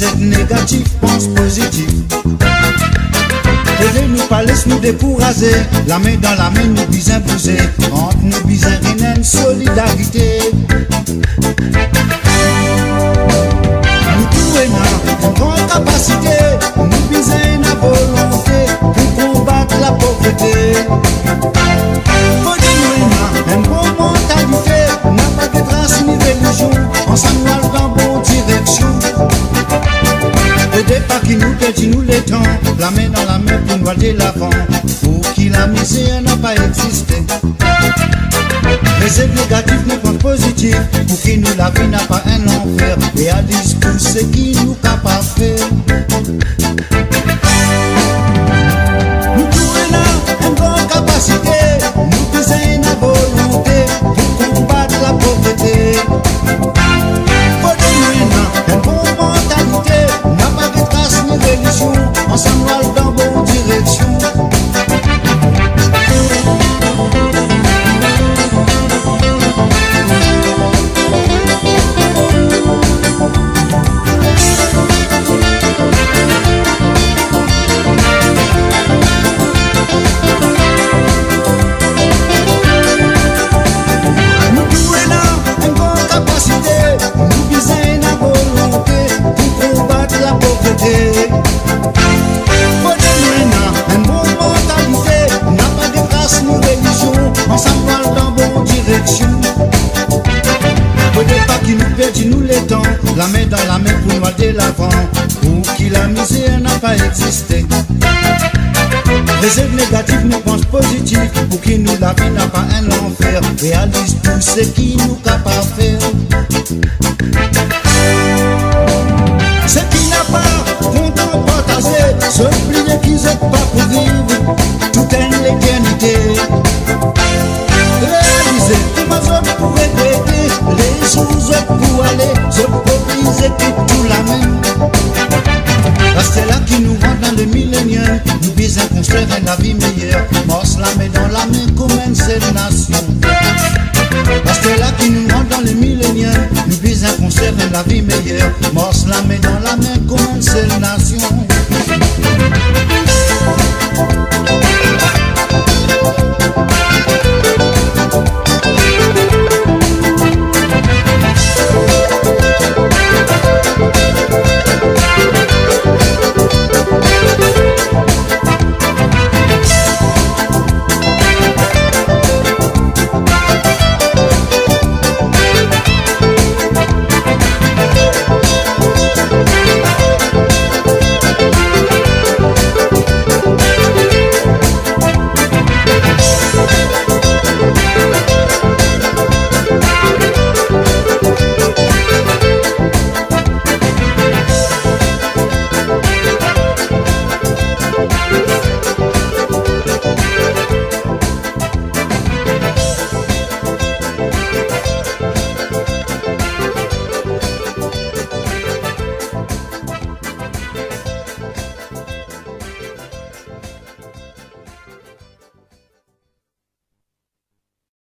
vous êtes négatif, pense positif. Aidez-nous pas, laisse-nous décourager. La main dans la main, nous bisons pousser. Entre nous bisons une solidarité. Nous tous une grande capacité. Nous bisons une volonté pour combattre la pauvreté. Faut une bonne mentalité. N'a pas de trace ni religion. Ensemble dans bonne direction. Aidez pas qui nous perdit nous les temps. La main dans la main pour nous aller l'avant. Pour qui la misère n'a pas existé. Les aides négatives nous pensent positifs. Pour qui nous la vie n'a pas un enfer. Et à discours ce qui nous capable faire. Nous tous là, une grande capacité. Nous disons une volonté pour combattre la pauvreté. Faut de une bonne mentalité. N'a pas de trace ni religion. Ensemble dans bonne direction. La main dans la main pour nous aller l'avant. Pour qui la misère n'a pas existé. Les aides négatives nous pensent positifs. Pour qui nous la vie n'a pas un enfer. Réalise tout ce qui nous capable faire. Ce qui n'a pas content partagé. S'oublier qu'ils n'êtes pas pour vivre toute une éternité. Réaliser comment je pourrais aider les choses pour aller. Tout la même. C'est là qui nous rend dans le millénium. Nous visons construire la vie meilleure. Morse la main dans la main comme une seule nation. C'est là qui nous rend dans le millénium. Nous visons construire la vie meilleure. Morse la main dans la main comme une seule nation.